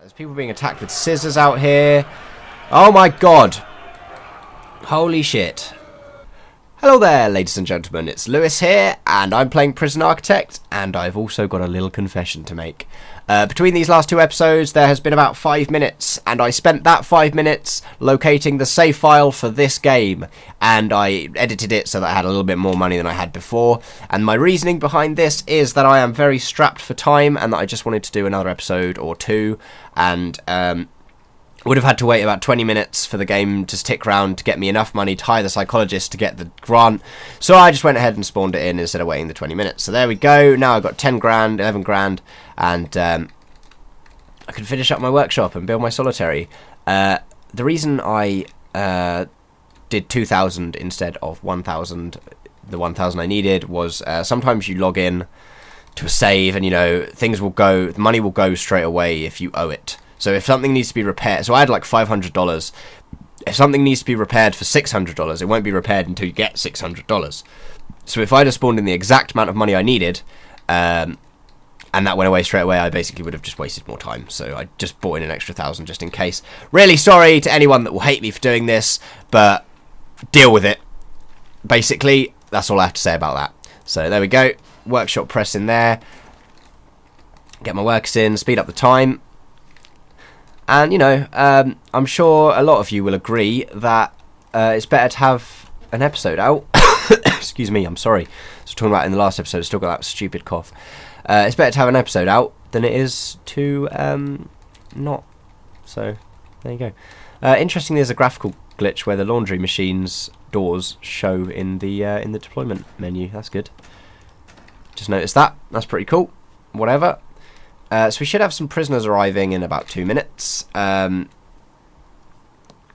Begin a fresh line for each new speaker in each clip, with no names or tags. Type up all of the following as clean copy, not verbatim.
There's people being attacked with scissors out here. Oh my god. Holy shit. Hello there, ladies and gentlemen. It's Lewis here, and I'm playing Prison Architect, and I've also got a little confession to make. Between these last two episodes, there has been about 5 minutes, and I spent that 5 minutes locating the save file for this game, and I edited it so that I had a little bit more money than I had before. And my reasoning behind this is that I am very strapped for time, and that I just wanted to do another episode or two, and would have had to wait about 20 minutes for the game to tick round to get me enough money to hire the psychologist to get the grant. So I just went ahead and spawned it in instead of waiting the 20 minutes. So there we go. Now I've got 10 grand, 11 grand, and I can finish up my workshop and build my solitary. The reason I did 2,000 instead of 1,000, the 1,000 I needed, was sometimes you log in to a save and, you know, things will go, the money will go straight away if you owe it. So if something needs to be repaired, so I had like $500. If something needs to be repaired for $600, it won't be repaired until you get $600. So if I'd have spawned in the exact amount of money I needed, and that went away straight away, I basically would have just wasted more time. So I just bought in an extra 1,000 just in case. Really sorry to anyone that will hate me for doing this, but deal with it. Basically, that's all I have to say about that. So there we go. Workshop press in there. Get my works in, speed up the time. And, you know, I'm sure a lot of you will agree that it's better to have an episode out. Excuse me, I'm sorry. I was talking about in the last episode, I still got that stupid cough. It's better to have an episode out than it is to not. So, there you go. Interesting, there's a graphical glitch where the laundry machine's doors show in the deployment menu. That's good. Just noticed that. That's pretty cool. Whatever. So we should have some prisoners arriving in about 2 minutes.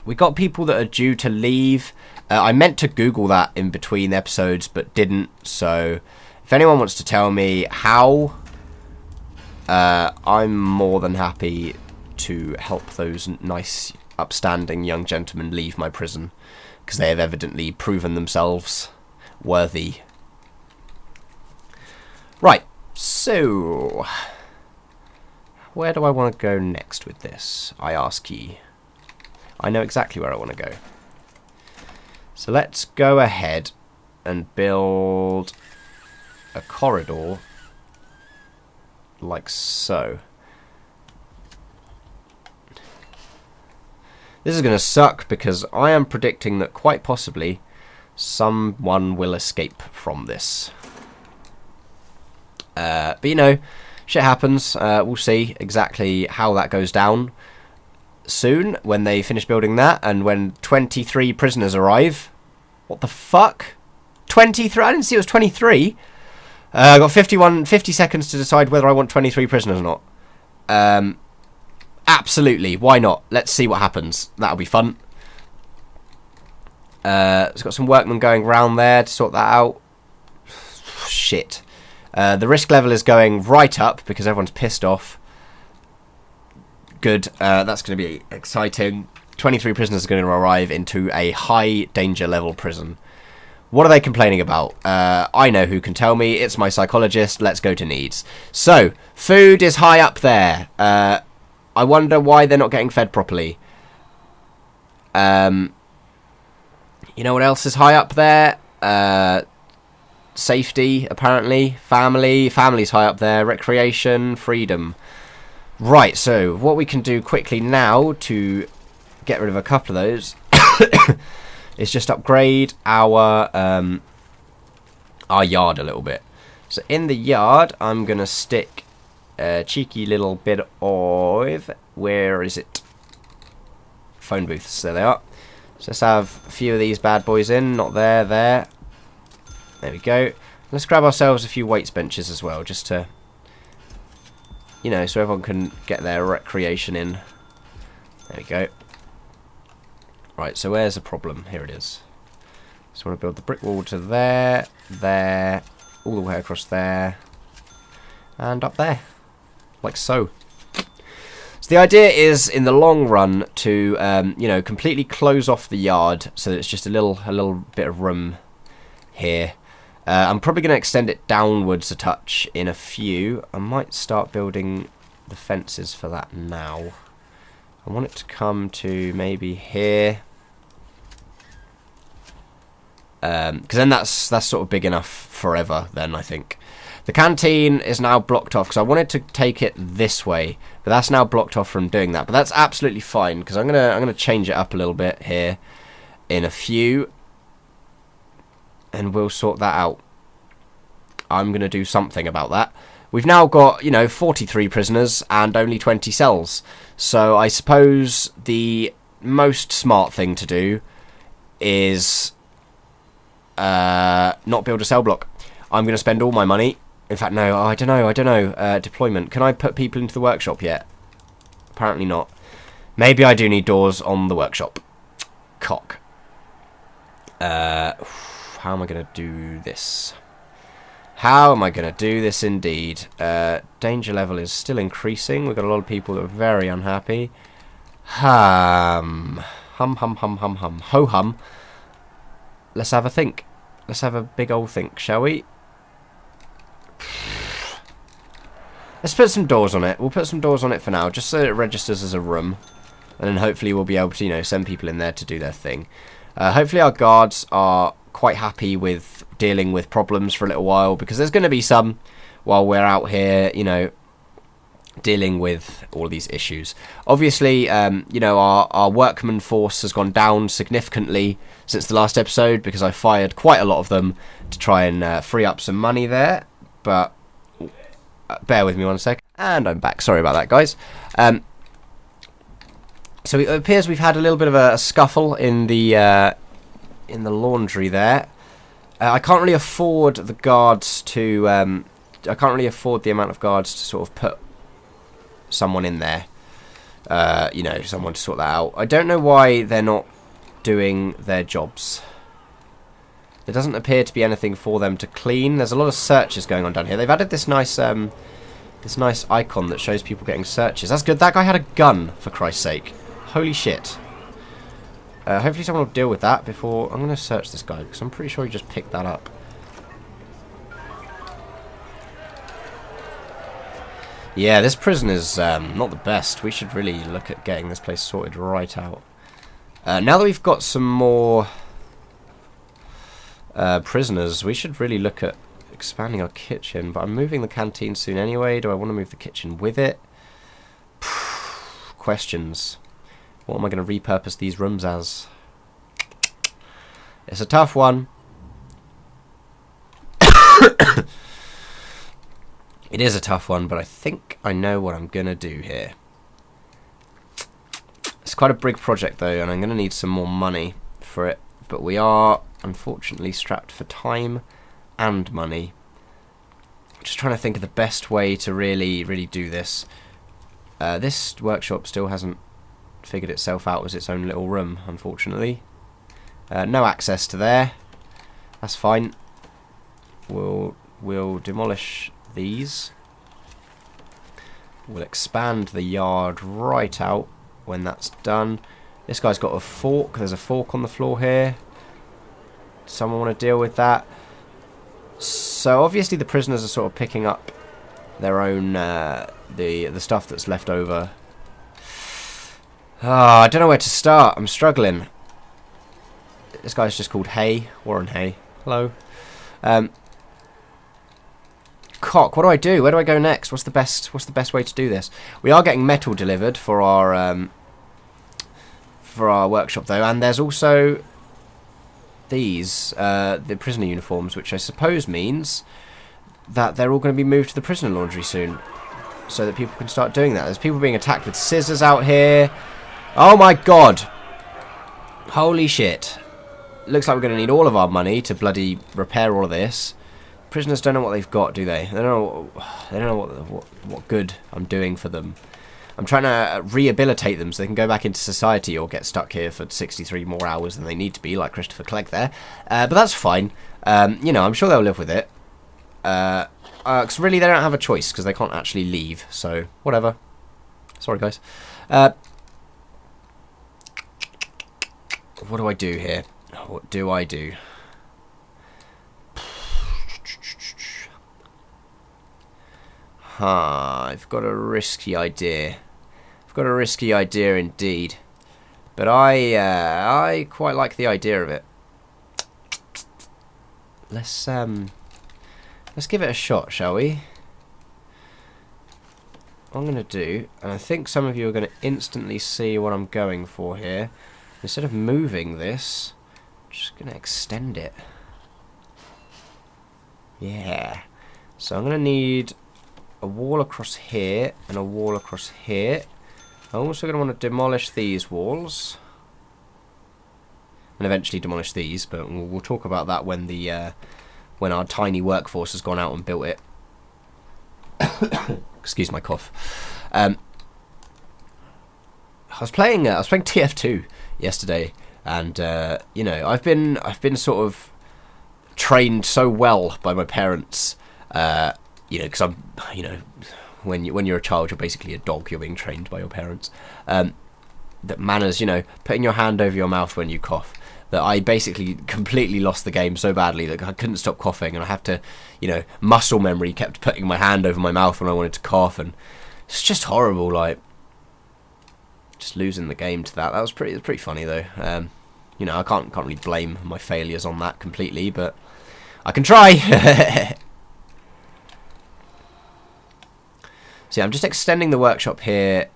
We got people that are due to leave. I meant to Google that in between episodes, but didn't. So if anyone wants to tell me how, I'm more than happy to help those nice, upstanding young gentlemen leave my prison, because they have evidently proven themselves worthy. Right, so where do I want to go next with this, I ask ye? I know exactly where I want to go. So let's go ahead and build a corridor like so. This is going to suck because I am predicting that quite possibly someone will escape from this. But you know, shit happens. We'll see exactly how that goes down soon when they finish building that, and when 23 prisoners arrive. What the fuck? 23? I didn't see it was 23. I got 50 seconds to decide whether I want 23 prisoners or not. Absolutely, why not? Let's see what happens. That'll be fun. It's got some workmen going around there to sort that out. Shit. The risk level is going right up because everyone's pissed off. Good. That's going to be exciting. 23 prisoners are going to arrive into a high danger level prison. What are they complaining about? I know who can tell me. It's my psychologist. Let's go to needs. So, food is high up there. I wonder why they're not getting fed properly. You know what else is high up there? Safety, apparently. Family's high up there. Recreation, freedom. Right, so what we can do quickly now to get rid of a couple of those is just upgrade our yard a little bit. So in the yard, I'm going to stick a cheeky little bit of... Where is it? Phone booths. There they are. So let's have a few of these bad boys in. Not there, there. There we go. Let's grab ourselves a few weights benches as well, just to, you know, so everyone can get their recreation in. There we go. Right, so where's the problem? Here it is. So I want to build the brick wall to there, there, all the way across there, and up there, like so. So the idea is, in the long run, to you know, completely close off the yard so that it's just a little bit of room here. I'm probably going to extend it downwards a touch in a few. I might start building the fences for that now. I want it to come to maybe here. Because then that's sort of big enough forever then, I think. The canteen is now blocked off because I wanted to take it this way, but that's now blocked off from doing that. But that's absolutely fine because I'm gonna change it up a little bit here in a few, and we'll sort that out. I'm gonna do something about that. We've now got, you know, 43 prisoners and only 20 cells. So I suppose the most smart thing to do is not build a cell block. I'm going to spend all my money. In fact, no, I don't know. Deployment. Can I put people into the workshop yet? Apparently not. Maybe I do need doors on the workshop. Cock. How am I going to do this? How am I going to do this indeed? Danger level is still increasing. We've got a lot of people that are very unhappy. Hum. Ho-hum. Let's have a think. Let's have a big old think, shall we? Let's put some doors on it. We'll put some doors on it for now, just so it registers as a room. And then hopefully we'll be able to, you know, send people in there to do their thing. Hopefully our guards are quite happy with dealing with problems for a little while, because there's going to be some while we're out here, you know, dealing with all these issues. Obviously, you know, our workman force has gone down significantly since the last episode because I fired quite a lot of them to try and free up some money there. But bear with me one sec, and I'm back. Sorry about that, guys. So it appears we've had a little bit of a scuffle in the laundry there. I can't really afford the guards to. I can't really afford the amount of guards to sort of put someone in there. You know, someone to sort that out. I don't know why they're not doing their jobs. There doesn't appear to be anything for them to clean. There's a lot of searches going on down here. They've added this nice icon that shows people getting searches. That's good. That guy had a gun, for Christ's sake. Holy shit. Hopefully someone will deal with that before... I'm going to search this guy, because I'm pretty sure he just picked that up. Yeah, this prison is not the best. We should really look at getting this place sorted right out. Now that we've got some more prisoners, we should really look at expanding our kitchen. But I'm moving the canteen soon anyway. Do I want to move the kitchen with it? Questions. What am I going to repurpose these rooms as? It's a tough one. It is a tough one, but I think I know what I'm going to do here. It's quite a big project, though, and I'm going to need some more money for it. But we are, unfortunately, strapped for time and money. Just trying to think of the best way to really do this. This workshop still hasn't figured itself out as its own little room, unfortunately. No access to there. That's fine. We'll demolish these. We'll expand the yard right out when that's done. This guy's got a fork. There's a fork on the floor here. Someone want to deal with that? So obviously the prisoners are sort of picking up their own the stuff that's left over. I don't know where to start. I'm struggling. This guy's just called Hay. Warren Hay. Hello. Cock, what do I do? Where do I go next? What's the best way to do this? We are getting metal delivered for our workshop though, and there's also these the prisoner uniforms, which I suppose means that they're all going to be moved to the prisoner laundry soon, so that people can start doing that. There's people being attacked with scissors out here. Oh my god! Holy shit! Looks like we're going to need all of our money to bloody repair all of this. Prisoners don't know what they've got, do they? They don't know what good I'm doing for them. I'm trying to rehabilitate them so they can go back into society or get stuck here for 63 more hours than they need to be, like Christopher Clegg there. But that's fine. You know, I'm sure they'll live with it. 'Cause really they don't have a choice because they can't actually leave. So, whatever. Sorry, guys. What do I do here? What do I do? I've got a risky idea. I've got a risky idea indeed. But I quite like the idea of it. Let's give it a shot, shall we? What I'm going to do, and I think some of you are going to instantly see what I'm going for here. Instead of moving this, I'm just going to extend it. Yeah. So I'm going to need a wall across here and a wall across here. I'm also going to want to demolish these walls. And eventually demolish these, but we'll talk about that when the when our tiny workforce has gone out and built it. Excuse my cough. I was playing TF2 yesterday, and you know, I've been sort of trained so well by my parents. You know, because you know, when you're a child, you're basically a dog. You're being trained by your parents. That manners, you know, putting your hand over your mouth when you cough. That I basically completely lost the game so badly that I couldn't stop coughing, and I have to, you know, muscle memory kept putting my hand over my mouth when I wanted to cough, and it's just horrible. Like, just losing the game to that. That was pretty funny though. You know, I can't really blame my failures on that completely, but I can try. So yeah, I'm just extending the workshop here.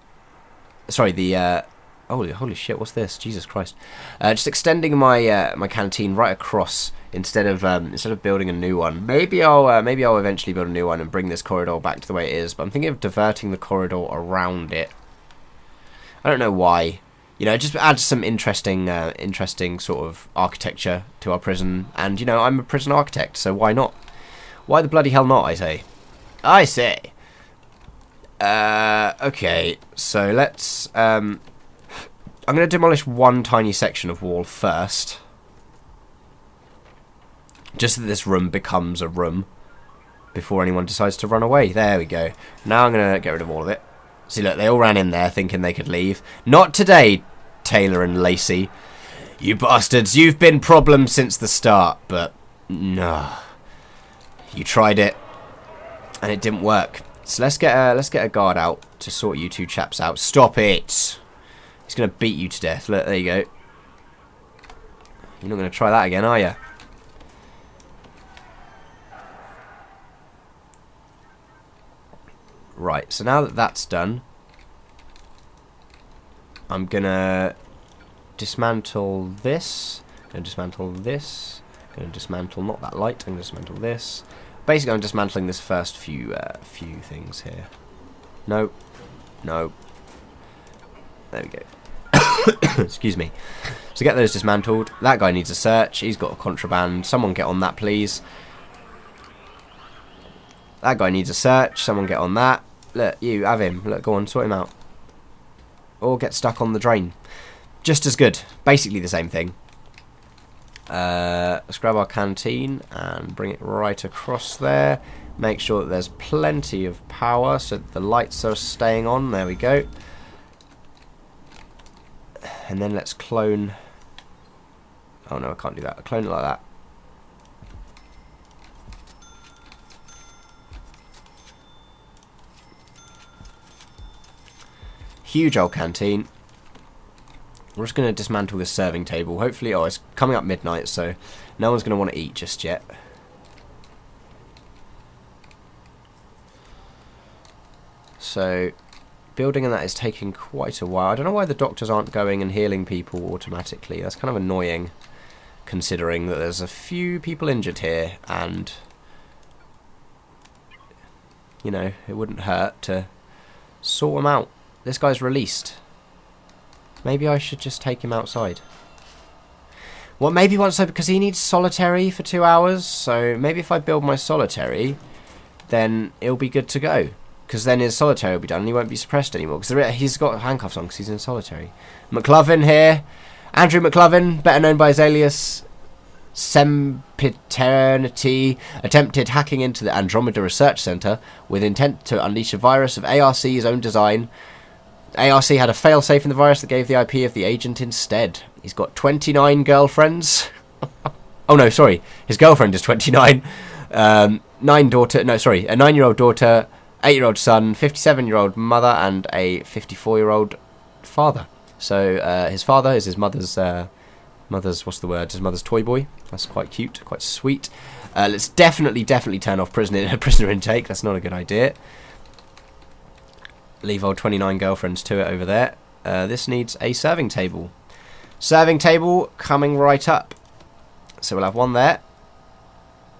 Sorry, the holy shit, what's this? Jesus Christ! Just extending my my canteen right across instead of building a new one. Maybe I'll eventually build a new one and bring this corridor back to the way it is. But I'm thinking of diverting the corridor around it. I don't know why. You know, it just adds some interesting sort of architecture to our prison. And you know, I'm a prison architect, so why not? Why the bloody hell not? I say. I say. Okay, so let's I'm going to demolish one tiny section of wall first, just so that this room becomes a room before anyone decides to run away. There we go. Now I'm going to get rid of all of it. See, look, they all ran in there thinking they could leave. Not today, Taylor and Lacey. You bastards, you've been problems since the start, but no. You tried it, and it didn't work. So let's get a guard out to sort you two chaps out. Stop it! He's going to beat you to death. Look, there you go. You're not going to try that again, are you? Right, so now that that's done, I'm going to dismantle this. Going to dismantle this. Going to dismantle, not that light. I'm going to dismantle this. Basically, I'm dismantling this first few things here. No. No. There we go. Excuse me. So get those dismantled. That guy needs a search. He's got a contraband. Someone get on that, please. That guy needs a search. Someone get on that. Look, you, have him. Look, go on, sort him out. Or get stuck on the drain. Just as good. Basically the same thing. Let's grab our canteen and bring it right across there. Make sure that there's plenty of power so that the lights are staying on. There we go. And then let's clone. Oh no, I can't do that. I'll clone it like that. Huge old canteen. We're just going to dismantle this serving table. Hopefully, oh, it's coming up midnight, so no one's going to want to eat just yet. So, building and that is taking quite a while. I don't know why the doctors aren't going and healing people automatically. That's kind of annoying, considering that there's a few people injured here, and, you know, it wouldn't hurt to sort them out. This guy's released. Maybe I should just take him outside. Well, maybe once because he needs solitary for 2 hours. So maybe if I build my solitary, then it'll be good to go. Because then his solitary will be done and he won't be suppressed anymore. Because he's got handcuffs on because he's in solitary. McLovin here. Andrew McLovin, better known by his alias Sempiternity, attempted hacking into the Andromeda Research Center with intent to unleash a virus of ARC's own design. ARC had a failsafe in the virus that gave the IP of the agent instead. He's got 29 girlfriends. Oh no, sorry. His girlfriend is 29. A 9-year-old daughter, 8-year-old son, 57-year-old mother, and a 54-year-old father. So his father is his mother's what's the word? His mother's toy boy. That's quite cute, quite sweet. Let's definitely turn off prisoner intake. That's not a good idea. Leave old 29 girlfriends to it over there. This needs a serving table. Serving table coming right up. So we'll have one there,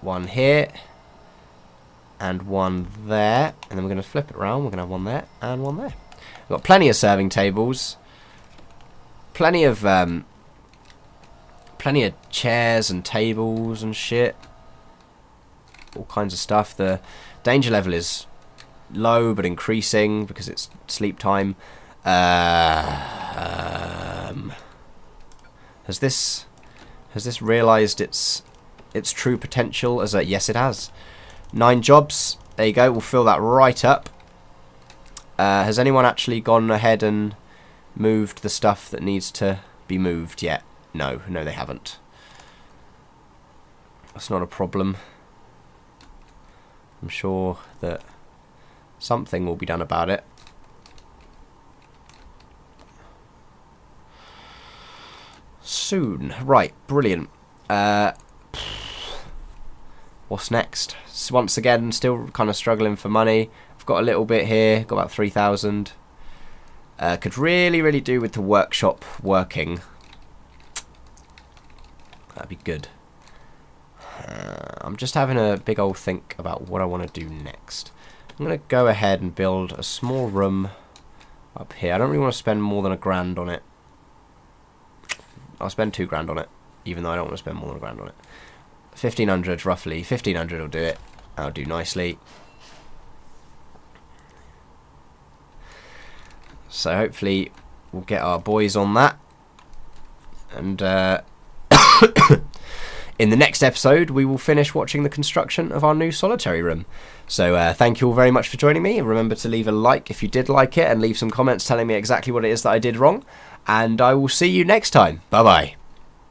one here, and one there. And then we're going to flip it around. We're going to have one there and one there. We've got plenty of serving tables. Plenty of chairs and tables and shit. All kinds of stuff. The danger level is low but increasing because it's sleep time. Has this realised its true potential? Yes, it has. 9 jobs. There you go. We'll fill that right up. Has anyone actually gone ahead and moved the stuff that needs to be moved yet? No, they haven't. That's not a problem. I'm sure that something will be done about it. Soon. Right, brilliant. What's next? So once again, still kind of struggling for money. I've got a little bit here, got about 3,000. Could really do with the workshop working. That'd be good. I'm just having a big old think about what I want to do next. I'm going to go ahead and build a small room up here. I don't really want to spend more than £1,000 on it. I'll spend £2,000 on it, even though I don't want to spend more than £1,000 on it. 1,500 roughly. 1,500 will do it. That'll do nicely. So hopefully we'll get our boys on that. And in the next episode, we will finish watching the construction of our new solitary room. So thank you all very much for joining me. Remember to leave a like if you did like it, and leave some comments telling me exactly what it is that I did wrong. And I will see you next time. Bye-bye.